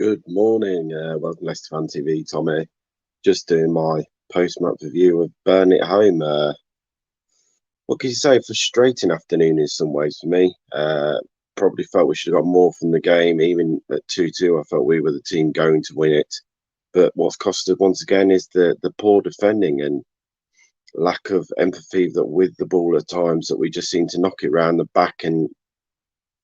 Good morning. Welcome to Leicester Fan TV, Tommy. Just doing my post-match review of Burnley at home. What can you say? Frustrating afternoon in some ways for me. Probably felt we should have got more from the game. Even at 2-2, I felt we were the team going to win it. But what's cost us once again is the poor defending and lack of empathy that with the ball at times that we just seem to knock it round the back and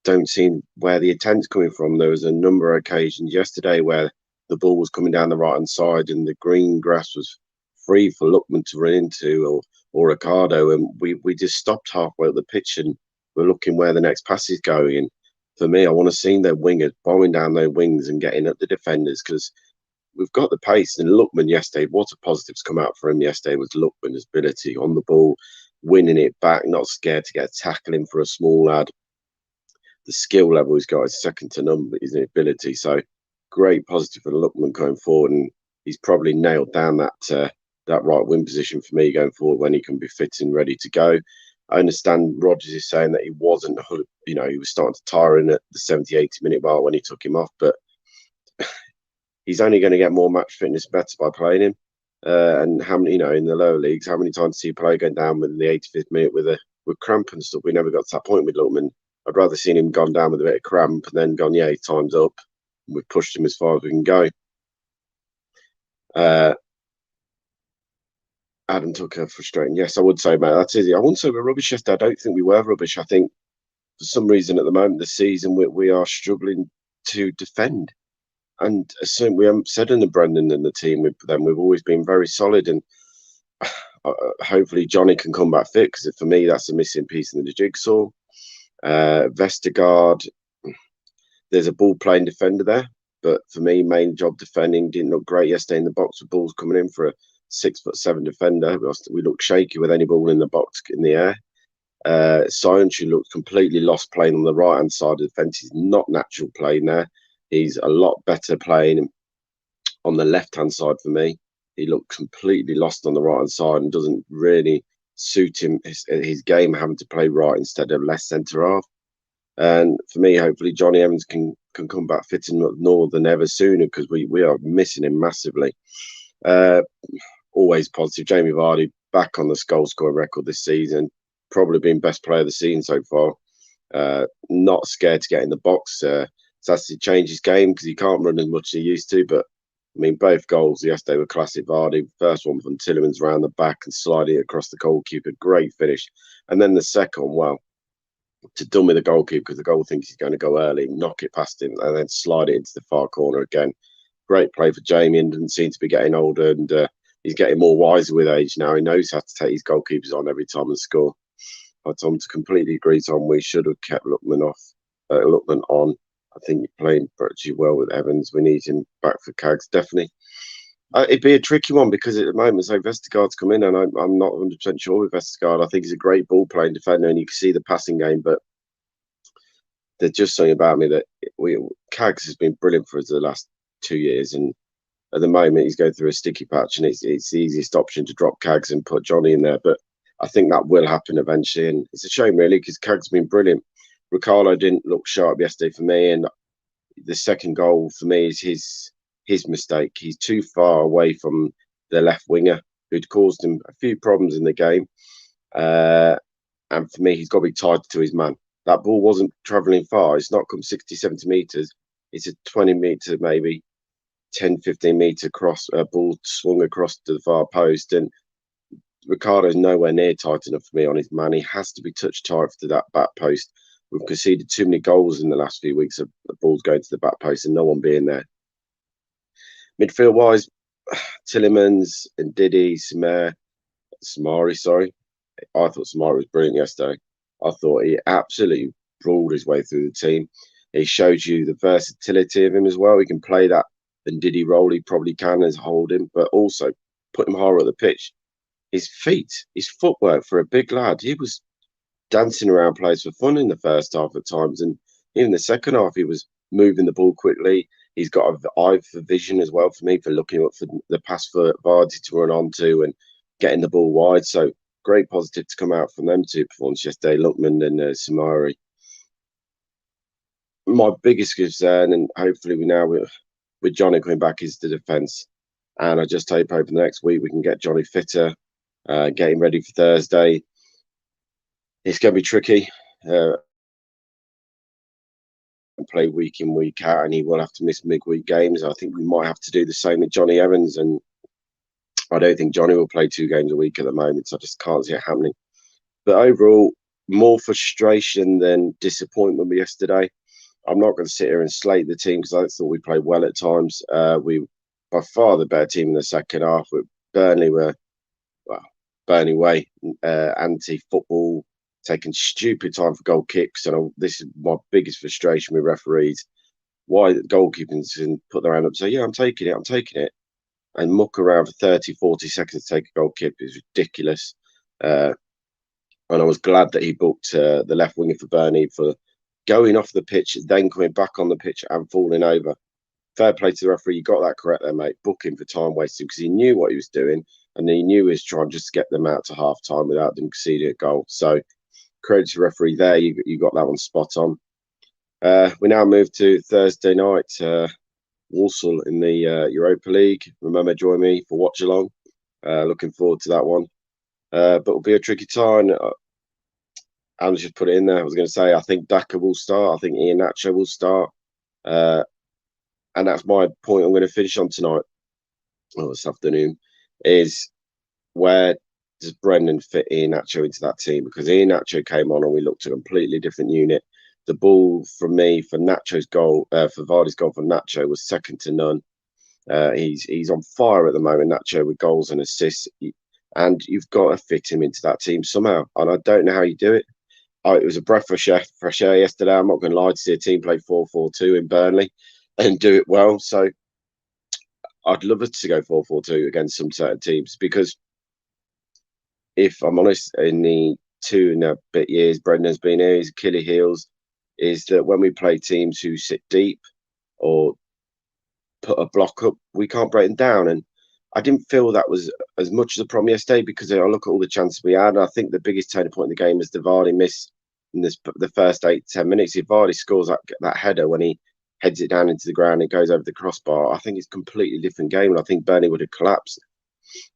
don't see where the intent's coming from. There was a number of occasions yesterday where the ball was coming down the right hand side and the green grass was free for Lookman to run into or Ricardo, and we just stopped halfway up the pitch and we're looking where the next pass is going. And for me, I want to see their wingers bombing down their wings and getting at the defenders because we've got the pace. And Lookman yesterday, what a positives come out for him yesterday was Lookman's ability on the ball, winning it back, not scared to get a tackle in for a small lad. The skill level he's got is second to none, but his ability. So great positive for Lookman going forward, and he's probably nailed down that right wing position for me going forward when he can be fit and ready to go. I understand Rodgers is saying that he wasn't, he was starting to tire in at the 70, 80-minute mark when he took him off, but he's only going to get more match fitness better by playing him. And how many, in the lower leagues, how many times do you play going down within the 85th minute with cramp and stuff? We never got to that point with Lookman. I'd rather seen him gone down with a bit of cramp and then gone, yeah, time's up. And we've pushed him as far as we can go. Adam Tucker frustrating. Yes, I would say, mate, that's easy. I wouldn't say we're rubbish yesterday. I don't think we were rubbish. I think for some reason at the moment, the season, we are struggling to defend. And we haven't said in the Brendan and the team with them, we've always been very solid. And hopefully Johnny can come back fit because for me, that's a missing piece in the jigsaw. Vestergaard, there's a ball playing defender there, but for me, main job defending didn't look great yesterday in the box with balls coming in for a 6'7" defender. We looked shaky with any ball in the box in the air. Science, looked completely lost playing on the right hand side of the defence. He's not natural playing there. He's a lot better playing on the left hand side for me. He looked completely lost on the right hand side and doesn't really suit him his game having to play right instead of left centre half. And for me, hopefully Johnny Evans can come back fitting more than ever sooner because we are missing him massively. Always positive. Jamie Vardy back on the goal scoring record this season, probably been best player of the season so far. Not scared to get in the box. So that's to change his game because he can't run as much as he used to, but I mean, both goals yesterday were classic Vardy. First one from Tillemans round the back and sliding across the goalkeeper. Great finish. And then the second, well, to dummy the goalkeeper because the goal thinks he's going to go early, knock it past him, and then slide it into the far corner again. Great play for Jamie and doesn't seem to be getting older and he's getting more wiser with age now. He knows how to take his goalkeepers on every time and score. I told him to completely agree, Tom. We should have kept Lookman on. I think you're playing pretty well with Evans. We need him back for Cags, definitely. It'd be a tricky one because at the moment, so Vestergaard's come in, and I'm not 100% sure with Vestergaard. I think he's a great ball playing defender, and you can see the passing game. But there's just something about me that Cags has been brilliant for us the last 2 years, and at the moment he's going through a sticky patch, and it's the easiest option to drop Cags and put Johnny in there. But I think that will happen eventually, and it's a shame really because Cags has been brilliant. Ricardo didn't look sharp yesterday for me, and the second goal for me is his mistake. He's too far away from the left winger who'd caused him a few problems in the game. And for me, he's got to be tied to his man. That ball wasn't travelling far. It's not come 60, 70 metres. It's a 20 metre, maybe 10, 15 metre cross, ball swung across to the far post. And Ricardo's nowhere near tight enough for me on his man. He has to be touched tight to that back post. We've conceded too many goals in the last few weeks of the balls going to the back post and no one being there. Midfield-wise, Tillemans and Didi, Samari, sorry. I thought Samari was brilliant yesterday. I thought he absolutely brawled his way through the team. He showed you the versatility of him as well. He can play that and Didi role. He probably can as hold him, but also put him higher at the pitch. His feet, his footwork for a big lad, he was dancing around players for fun in the first half at times, and even the second half he was moving the ball quickly. He's got an eye for vision as well for me for looking up for the pass for Vardy to run onto and getting the ball wide. So great positive to come out from them two performances yesterday, Lookman and Samari. My biggest concern, and hopefully with Johnny coming back is the defence. And I just hope over the next week we can get Johnny fitter, get him ready for Thursday. It's going to be tricky. Play week in, week out, and he will have to miss midweek games. I think we might have to do the same with Johnny Evans, and I don't think Johnny will play 2 games a week at the moment, so I just can't see it happening. But overall, more frustration than disappointment yesterday. I'm not going to sit here and slate the team because I thought we played well at times. We by far the better team in the second half. But Burnley were, well, Burnley way, anti-football, taking stupid time for goal kicks. And this is my biggest frustration with referees. Why the goalkeepers can put their hand up and say, yeah, I'm taking it, and muck around for 30, 40 seconds to take a goal kick is ridiculous. And I was glad that he booked the left winger for Burnley for going off the pitch, then coming back on the pitch and falling over. Fair play to the referee. You got that correct there, mate. Book him for time wasting because he knew what he was doing, and he knew he was trying just to get them out to half time without them conceding a goal. So credit to the referee there. You got that one spot on. We now move to Thursday night. Walsall in the Europa League. Remember, join me for watch along. Looking forward to that one. But it'll be a tricky time. I'll just put it in there. I was going to say, I think Daka will start. I think Iheanacho will start. And that's my point I'm going to finish on tonight, or this afternoon, is where does Brendan fit Iheanacho into that team? Because Iheanacho came on and we looked at a completely different unit. The ball from me for Nacho's goal, for Vardy's goal for Nacho was second to none. He's on fire at the moment, Nacho, with goals and assists. And you've got to fit him into that team somehow. And I don't know how you do it. It was a breath of fresh air yesterday. I'm not going to lie, to see a team play 4-4-2 in Burnley and do it well. So I'd love it to go 4-4-2 against some certain teams, because if I'm honest, in the 2 and a bit years Brendan's been here, his Achilles heels is that when we play teams who sit deep or put a block up, we can't break them down. And I didn't feel that was as much as the problem yesterday, because I look at all the chances we had. And I think the biggest turning point in the game is the Vardy miss in the first 8-10 minutes. If Vardy scores that header when he heads it down into the ground, it goes over the crossbar, I think it's a completely different game. And I think Burnley would have collapsed.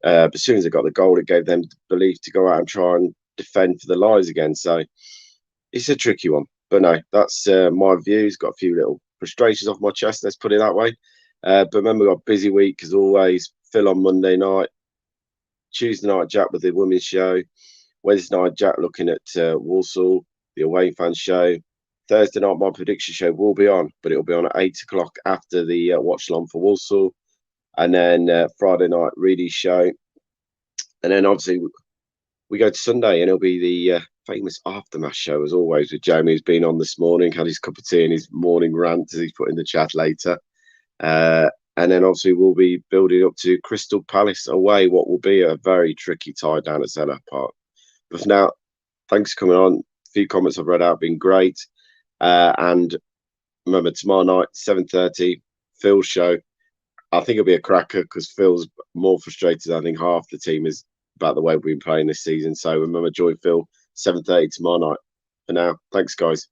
But as soon as they got the goal, it gave them the belief to go out and try and defend for their lives again. So it's a tricky one. But no, that's my views. Got a few little frustrations off my chest, let's put it that way. But remember, we've got a busy week as always. Phil on Monday night. Tuesday night, Jack with the women's show. Wednesday night, Jack looking at Walsall, the away fan show. Thursday night, my prediction show will be on, but it'll be on at 8 o'clock after the watch along for Walsall. And then Friday night, Reedy's show. And then obviously we go to Sunday, and it'll be the famous aftermath show as always with Jamie, who's been on this morning, had his cup of tie and his morning rant, as he's put in the chat later. And then obviously we'll be building up to Crystal Palace away, what will be a very tricky tie down at Selhurst Park. But for now, thanks for coming on. A few comments I've read out have been great. And remember, tomorrow night, 7:30, Phil's show. I think it'll be a cracker, because Phil's more frustrated, I think, half the team is about the way we've been playing this season. So remember, join Phil, 7:30 tomorrow night. For now, thanks, guys.